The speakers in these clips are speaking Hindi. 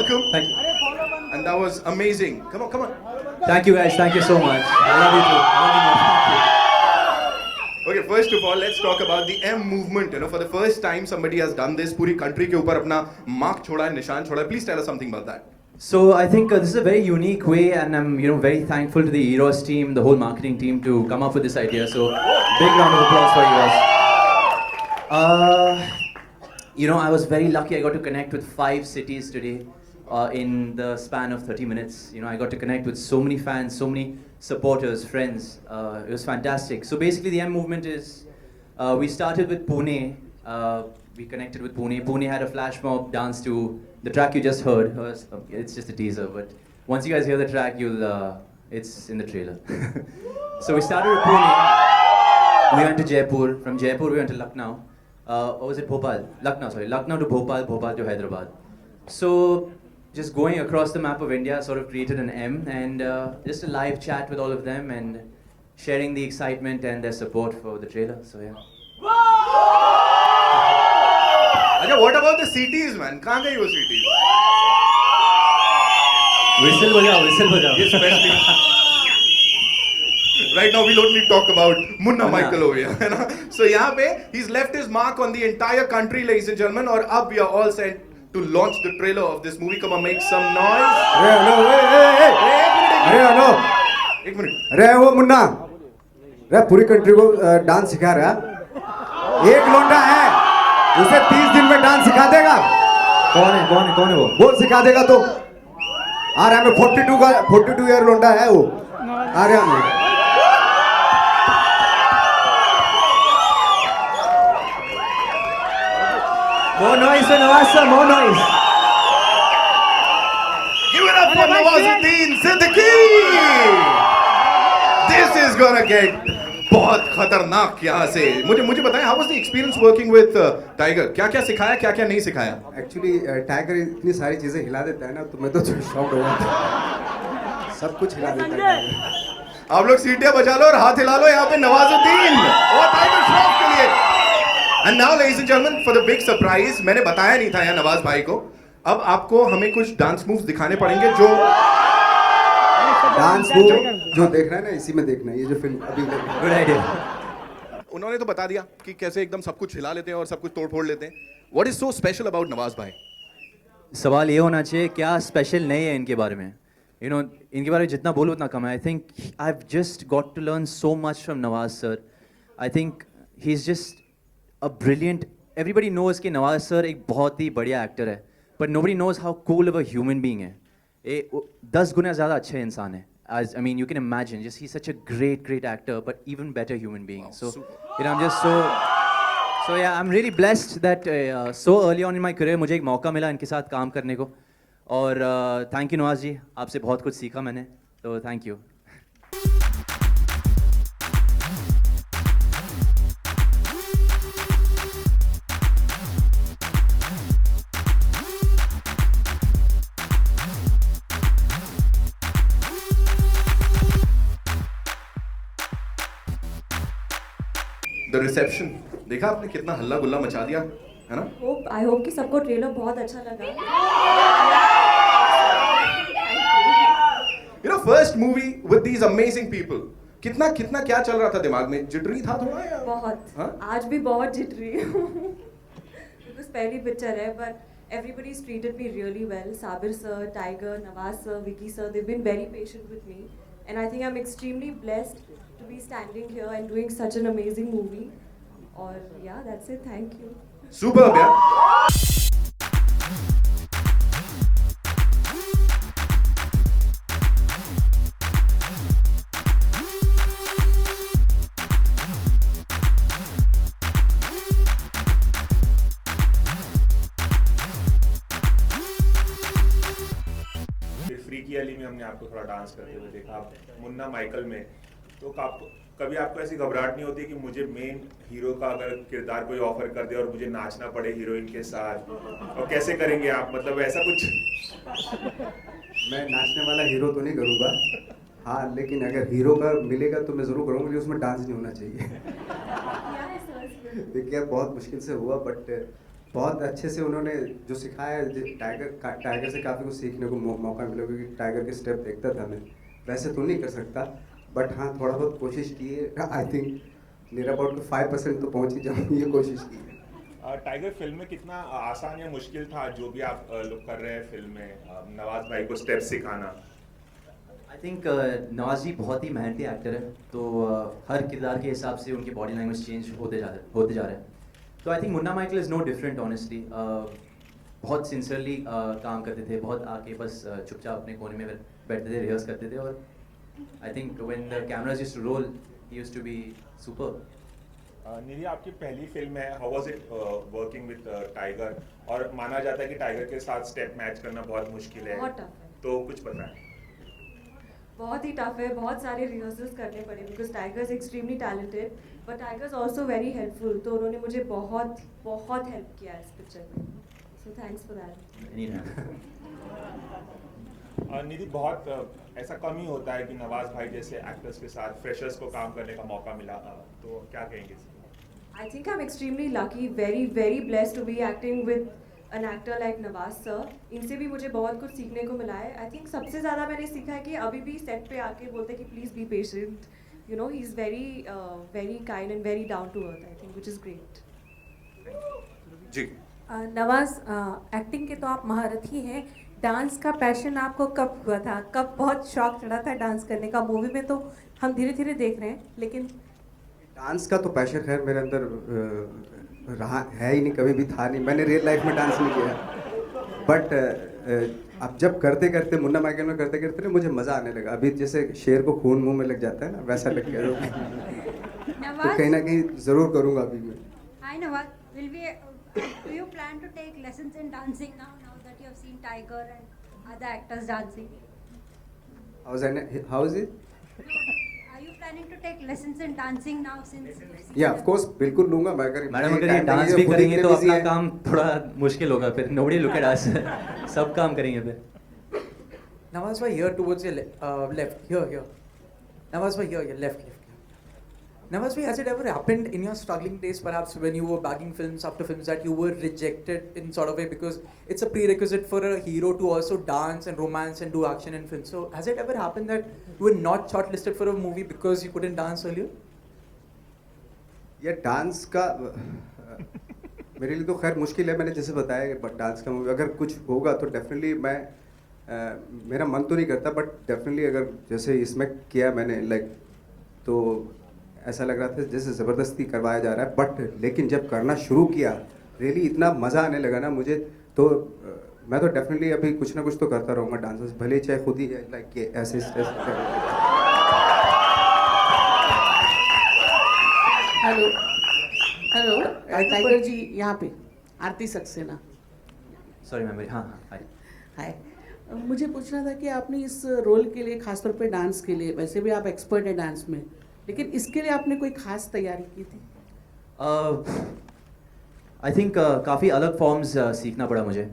welcome. Thank you. And that was amazing. Come on, come on. Thank you guys. Thank you so much. I love you too. I love you more. Thank you. Okay, first of all, let's talk about the M movement. You know, for the first time, somebody has done this. पूरी country के ऊपर अपना mark छोड़ा है, निशान छोड़ा है. Please tell us something about that. So I think this is a very unique way, and I'm very thankful to the Eros team, the whole marketing team, to come up with this idea. So big round of applause for you guys. I was very lucky. I got to connect with 5 cities today in the span of 30 minutes. I got to connect with so many fans, so many supporters, friends. It was fantastic. So basically, the M movement is we started with Pune. We connected with Pune. Pune had a flash mob dance to the track you just heard. It's just a teaser, but once you guys hear the track, it's in the trailer. So we started with Pune. We went to Jaipur. From Jaipur, we went to Lucknow. Or was it Bhopal? Lucknow, sorry. Lucknow to Bhopal, Bhopal to Hyderabad. So just going across the map of India, sort of created an M, and just a live chat with all of them and sharing the excitement and their support for the trailer. So yeah. अच्छा, what about the cities, man? कहाँ गई वो cities? Whistle बजाओ, whistle बजाओ. Especially. Right now we don't need to talk about Munna Michael over here, है ना? So यहाँ पे he's left his mark on the entire country, ladies and gentlemen. और अब we are all set to launch the trailer of this movie. Come on, make some noise. अरे हेलो एक मिनट. अरे वो मुन्ना अरे पूरी कंट्री को डांस सिखा रहा है. एक लोंडा है उसे 30 दिन में डांस सिखा देगा. कौन है वो? वो सिखा देगा तो आ रहा है. 42 ईयर लोंडा है वो. आ रहा है. More noise for Nawaz sir, more noise. Give it up for Nawazuddin Siddiqui. This is gonna get बहुत खतरनाक यहाँ से. मुझे बताएं, how was the experience working with Tiger? क्या सिखाया, क्या नहीं सिखाया? एक्चुअली टाइगर इतनी सारी चीजें हिला देता है ना, तो मैं तो शॉक हो जाता हूँ. सब कुछ हिला देता है. आप लोग सीटियां बजा लो और हाथ हिला लो यहाँ पे नवाजुद्दीन और टाइगर श्रॉफ के लिए. And now, ladies and gentlemen, for the big surprise, मैंने बताया नहीं था यहाँ नवाज भाई को. अब आपको हमें कुछ डांस मूव्स दिखाने पड़ेंगे जो डांस वो जो देखना है ना, इसी में देखना है. ये जो फिल्म अभी Good idea. उन्होंने तो बता दिया कि कैसे एकदम सब कुछ हिला लेते हैं और सब कुछ तोड़ फोड़ लेते हैं. What is so special about Nawaz भाई? सवाल ये होना चाहिए क्या स्पेशल नहीं है इनके बारे में. इनके बारे में जितना बोलूँ उतना कम है. I think I have just got to learn so much from Nawaz sir. I think he is just a brilliant. Everybody knows कि नवाज सर एक बहुत ही बढ़िया एक्टर है, but nobody knows how cool of a human being है. 10 गुना ज़्यादा अच्छा इंसान है. As I mean, you can imagine, just he's such a great actor, but even better human being. So, I'm just so yeah, I'm really blessed that so early on in my career मुझे एक मौका मिला इनके साथ काम करने को. और थैंक यू नवाज जी, आपसे बहुत कुछ सीखा मैंने, तो थैंक यू. The reception देखा आपने कितना हल्ला गुल्ला मचा दिया है ना? I hope कि सबको ट्रेलर बहुत अच्छा लगा. First movie with these amazing people. कितना क्या चल रहा था दिमाग में? जिटरी था थोड़ा या? बहुत. हाँ? आज भी बहुत जिटरी हूँ. Because पहली पिक्चर है, but everybody's treated me really well. Sabir sir, Tiger, Nawaz sir, Vicky sir, they've been very patient with me, and I think I'm extremely blessed to be standing here and doing such an amazing movie. Or yeah, that's it. Thank you. Superb, yeah. Freaky Ali में हमने आपको थोड़ा डांस करते हुए देखा. मुन्ना माइकल में तो कभी आपको ऐसी घबराहट नहीं होती कि मुझे मेन हीरो का अगर किरदार कोई ऑफर कर दे और मुझे नाचना पड़े हीरोइन के साथ, और कैसे करेंगे आप? मतलब ऐसा कुछ. मैं नाचने वाला हीरो तो नहीं करूँगा, हाँ, लेकिन अगर हीरो का मिलेगा तो मैं ज़रूर करूँगा, लेकिन उसमें डांस नहीं होना चाहिए. देखिए बहुत मुश्किल से हुआ, बट बहुत अच्छे से उन्होंने जो सिखाया है, टाइगर से काफ़ी कुछ सीखने को मौका मिला, क्योंकि टाइगर के स्टेप देखता था मैं। वैसे तो नहीं कर सकता, बट हाँ थोड़ा बहुत कोशिश की है। आई थिंक नियर अबाउट 5% तो पहुँच ही जाऊँ, ये कोशिश की है। टाइगर फिल्म में कितना आसान या मुश्किल था जो भी आप लोग कर रहे हैं फिल्म में, नवाज भाई को स्टेप सिखाना? आई थिंक नवाज जी बहुत ही मेहनती एक्टर है, तो हर किरदार के हिसाब से उनकी बॉडी लैंग्वेज चेंज होते जा रहे हैं। तो I think Munna Michael is no different honestly. बहुत सिंसियरली काम करते थे, बहुत आके बस चुपचाप अपने कोने में बैठते थे, रिहर्स करते थे, और I think when the cameras used to roll he used to be super. Nidhi, आपकी पहली फिल्म है, how was it working with Tiger? और माना जाता है कि टाइगर के साथ स्टेप मैच करना बहुत मुश्किल है, बहुत टफ है। तो कुछ बताएं। बहुत ही टफ है, बहुत सारे रिहर्सल्स करने पड़े because tiger is extremely talented, but tiger is also very helpful, तो उन्होंने मुझे बहुत बहुत हेल्प किया इस पिक्चर में, सो थैंक्स फॉर दैट। निधि, बहुत ऐसा कम ही होता है कि नवाज भाई जैसे एक्टर्स के साथ फ्रेशर्स को काम करने का मौका मिला, तो क्या कहेंगे? I think I'm extremely lucky, very very blessed to be acting with an actor like Nawaz sir. इनसे भी मुझे बहुत कुछ सीखने को मिला है। I think सबसे ज़्यादा मैंने सीखा है कि अभी भी सेट पे आके बोलते हैं कि please be patient. You know, he's very kind and very down to earth, I think, which is great. जी। नवाज, एक्टिंग के तो आप महारथी हैं, डांस का पैशन आपको कब हुआ था, कब बहुत शौक चढ़ा था डांस करने का? मूवी में तो हम धीरे धीरे देख रहे हैं, लेकिन डांस का तो पैशन खैर मेरे अंदर रहा है ही नहीं, कभी भी था नहीं। मैंने रियल लाइफ में डांस नहीं किया, बट अब जब करते करते मुन्ना माइकल में करते करते ना मुझे मज़ा आने लगा। अभी जैसे शेर को खून मुंह में लग जाता है ना, वैसा लग गया। तो कहीं ना कहीं ज़रूर करूँगा अभी मैं। Hi Nawaz, do you plan to take lessons in dancing now that you have seen Tiger and other actors dancing? How is it? Are you planning to take lessons in dancing now since you've seen या ऑफ कोर्स बिल्कुल लूंगा मैं। अगर मैडम अगर ये time डांस नहीं है, भी खुद करेंगे इतने तो busy अपना हैं। काम थोड़ा मुश्किल होगा, फिर नोबडी लुक एट अस। सब काम करेंगे फिर। Nawaz bhai, here towards your left, here. Nawaz bhai, here, left. Nawaz bhai, has it ever happened in your struggling days, perhaps when you were bagging films after films, that you were rejected in sort of way, because it's a prerequisite for a hero to also dance and romance and do action in films? So has it ever happened that you were not shortlisted for a movie because you couldn't dance earlier? ये डांस का मेरे लिए तो खैर मुश्किल है। मैंने जैसे बताया कि डांस का मूवी अगर कुछ होगा तो डेफिनेटली मैं मेरा मन तो नहीं करता, बट डेफिनेटली अगर जैसे इसमें किया मैंने तो ऐसा लग रहा था जैसे ज़बरदस्ती करवाया जा रहा है, बट लेकिन जब करना शुरू किया रियली इतना मज़ा आने लगा ना मुझे, तो मैं तो डेफिनेटली अभी कुछ ना कुछ तो करता रहूँगा डांस, भले चाहे खुद ही ऐसे स्ट्रेस। हेलो टाइगर जी, यहाँ पे आरती सक्सेना। सॉरी मैम, हाँ हाय। हाय, मुझे पूछना था कि आपने इस रोल के लिए, खासतौर पे डांस के लिए, वैसे भी आप एक्सपर्ट हैं डांस में, लेकिन इसके लिए आपने कोई खास तैयारी की थी? आई थिंक काफ़ी अलग फॉर्म्स सीखना पड़ा मुझे।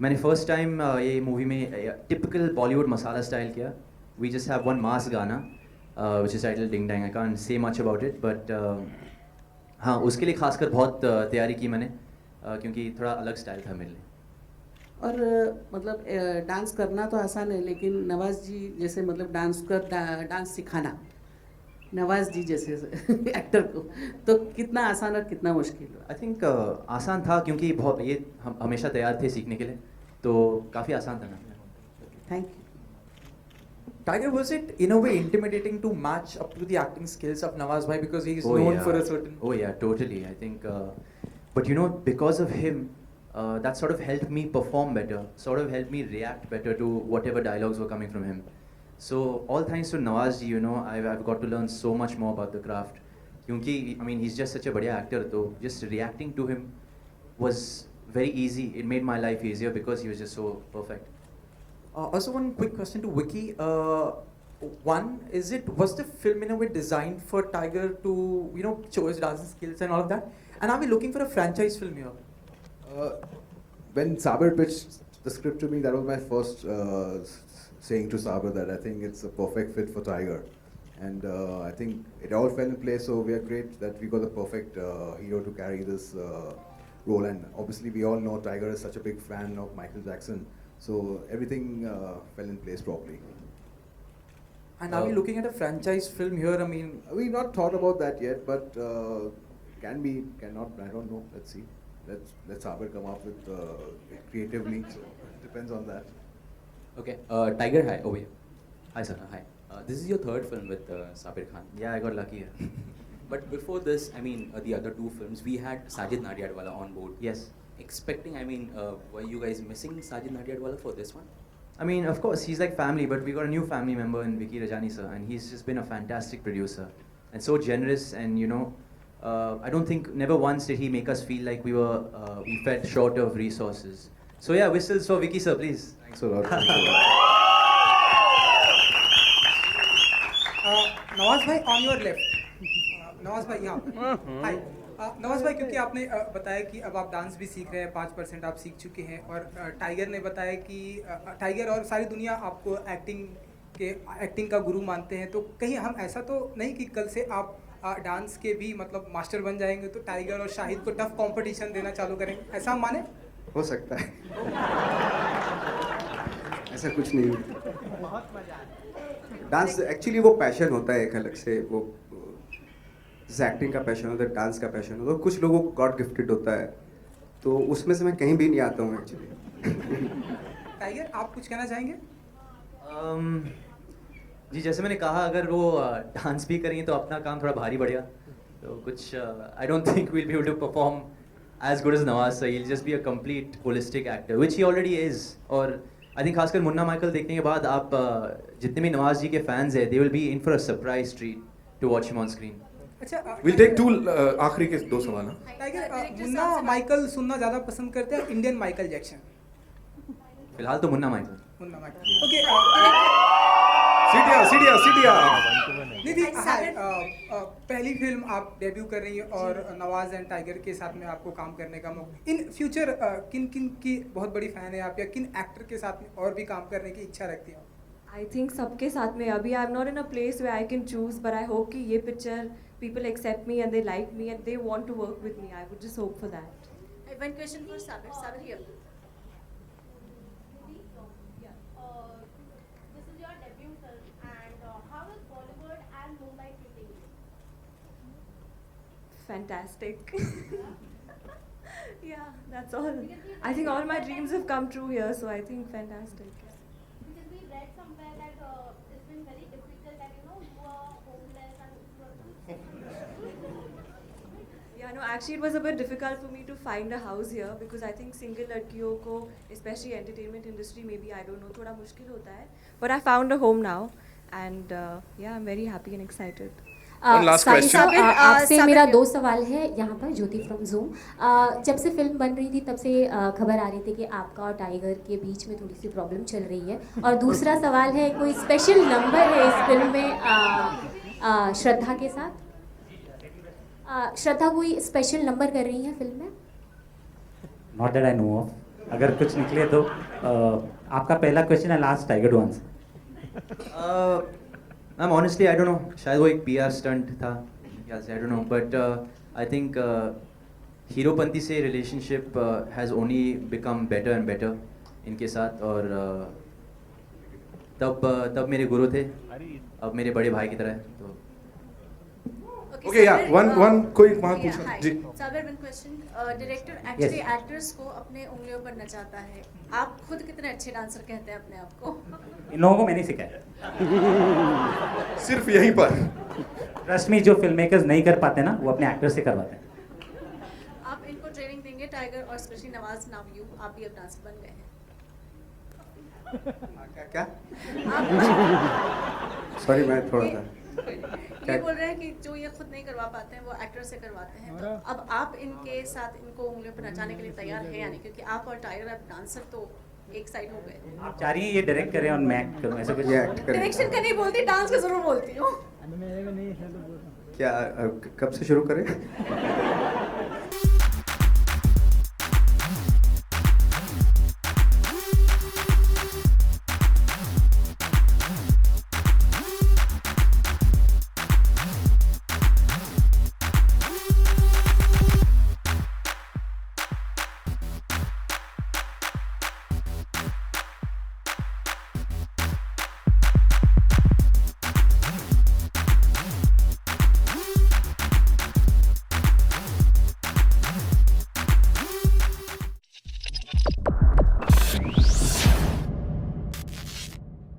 मैंने फर्स्ट टाइम ये मूवी में टिपिकल बॉलीवुड मसाला स्टाइल किया। We just have one mass गाना which is title ding dang. I can't say much about it, but हाँ उसके लिए खासकर बहुत तैयारी की मैंने, क्योंकि थोड़ा अलग स्टाइल था मेरे लिए। और मतलब डांस करना तो आसान है, लेकिन नवाज जी जैसे मतलब डांस सिखाना नवाज जी जैसे एक्टर को, तो कितना आसान और कितना मुश्किल? आई थिंक आसान था, क्योंकि बहुत ये हम हमेशा तैयार थे सीखने के लिए, तो काफ़ी आसान था ना। Thank you. Tiger, was it in a way intimidating to match up to the acting skills of Nawaz bhai, because he is known for a certain... Oh yeah, totally. I think, but you know, because of him, that sort of helped me perform better, sort of helped me react better to whatever dialogues were coming from him. So all thanks to Nawaz ji, you know, I've got to learn so much more about the craft. Kyunki, I mean, he's just such a बढ़िया actor, so just reacting to him was very easy. It made my life easier because he was just so perfect. Also, one quick question to Vicky. One, was the film in a way designed for Tiger to, you know, show his dancing skills and all of that? And are we looking for a franchise film here? When Saber pitched the script to me, that was my first saying to Saber that I think it's a perfect fit for Tiger. And I think it all fell in place, so we are great that we got the perfect hero to carry this role. And obviously, we all know Tiger is such a big fan of Michael Jackson, so everything fell in place properly. And are we looking at a franchise film here? I mean, We've not thought about that yet, but can be, cannot. I don't know. Let's see. Let Saber come up with creatively. So it depends on that. Okay, Tiger, hi. Oh, yeah. Hi, sir. Hi. This is your third film with Sabir Khan. Yeah, I got lucky. But before this, I mean, the other two films, we had Sajid Nadiadwala on board. Yes. Expecting, I mean, were you guys missing Sajid Nadiadwala for this one? I mean, of course, he's like family, but we got a new family member in Vicky Rajani, sir, and he's just been a fantastic producer and so generous. And you know, I don't think never once did he make us feel like we felt short of resources. So yeah, whistles for Vicky, sir, please. Thanks a lot. Thanks a lot. Nawaz भाई ऑन योर लेफ्ट नवाज भाई यहाँ हाय नवाज भाई क्योंकि आपने बताया कि अब आप डांस भी सीख रहे हैं 5% आप सीख चुके हैं और टाइगर ने बताया कि टाइगर और सारी दुनिया आपको एक्टिंग का गुरु मानते हैं तो कहीं हम ऐसा तो नहीं कि कल से आप डांस के भी मतलब मास्टर बन जाएंगे तो टाइगर और शाहिद को टफ कंपटीशन देना चालू करेंगे ऐसा हम माने हो सकता है ऐसा कुछ नहीं डांस एक्चुअली वो पैशन होता है एक अलग से वो जैसे एक्टिंग का पैशन होता है डांस का पैशन होता है कुछ लोगों को गॉड गिफ्टेड होता है तो उसमें से मैं कहीं भी नहीं आता हूँ एक्चुअली टाइगर आप कुछ कहना चाहेंगे जी जैसे मैंने कहा अगर वो डांस भी करेंगे तो अपना काम थोड़ा भारी बढ़ेगा तो कुछ I don't think we'll be able to perform as good as Nawaz sir he just be a complete holistic actor which he already is और आई थिंक खासकर मुन्ना माइकल देखने के बाद आप जितने भी नवाज जी के फैंस हैं they will be in for a surprise treat to watch him on screen अच्छा विल टेक टू आखिरी के दो सवाल ना टाइगर मुन्ना माइकल सुनना ज़्यादा पसंद करते हैं इंडियन माइकल जैक्सन फिलहाल तो Munna Michael Munna Michael okay सीटिया निधि पहली फिल्म आप डेब्यू कर रही हैं और नवाज एंड टाइगर के साथ में आपको काम करने का मौका इन फ्यूचर किन किन की बहुत बड़ी फैन है आप या किन एक्टर के साथ में और भी काम करने की इच्छा रखती हैं आई थिंक सबके साथ में अभी I am not in a place way I can choose but I hope कि ये picture people accept me and they like me and they want to work with me. I would just hope for that. I have one question for Sabir. Sabir here. This is your debut film and how is Bollywood and Mumbai treating you? Fantastic. Yeah, that's all. I think all my dreams have come true here, so I think fantastic. Because we read somewhere that it's been very difficult that you are homeless and Yeah, no, actually it was a bit difficult for me to find a house here because I think single लड़कियों को, especially entertainment industry में भी I don't know थोड़ा मुश्किल होता है. But I found a home now, and yeah, I'm very happy and excited. One last question. आपसे मेरा दो सवाल है यहाँ पर ज्योति फ्रॉम जूम जब से फिल्म बन रही थी तब से खबर आ रही थी कि आपका और टाइगर के बीच में थोड़ी सी प्रॉब्लम चल रही है और दूसरा सवाल है कोई स्पेशल नंबर है इस फिल्म में श्रद्धा के साथ श्रद्धा कोई स्पेशल नंबर कर रही है फिल्म में not that I know of अगर कुछ निकले तो आपका पहला क्वेश्चन है last Tiger to answer ma'am honestly I don't know शायद वो एक पीआर स्टंट था I don't know but I think Heropanti से relationship has only become better and better इनके साथ और तब मेरे गुरु थे अब मेरे बड़े भाई की तरह तो Okay, yeah. One कोई वहाँ पूछा जी. Sabir, one question. Director actually actors को अपने उंगलियों पर नचाता है. आप खुद कितने अच्छे डांसर कहते हैं अपने आप को? इन लोगों को मैंने सिखाया सिर्फ यहीं पर. ट्रस्ट मी जो फिल्म मेकर्स नहीं कर पाते ना वो अपने एक्टर से करवाते हैं. आप इनको ट्रेनिंग देंगे टाइगर और स्पेशली नवाज नाउ यू आप भी अब डांसर बन गए हैं. क्या सॉरी मैं थोड़ा सा ये बोल रहे हैं कि जो ये खुद नहीं करवा पाते हैं वो एक्टर से करवाते हैं तो अब आप इनके साथ इनको उंगलियों पर नचाने के लिए तैयार हैं यानी क्योंकि आप और टाइगर अब डांसर तो एक साइड हो गए. आप चाह रही हैं ये डायरेक्ट करें और मैं एक्ट करूं ऐसा कुछ डायरेक्शन का नहीं बोलती डांस का जरूर बोलती हूँ. क्या कब से शुरू करें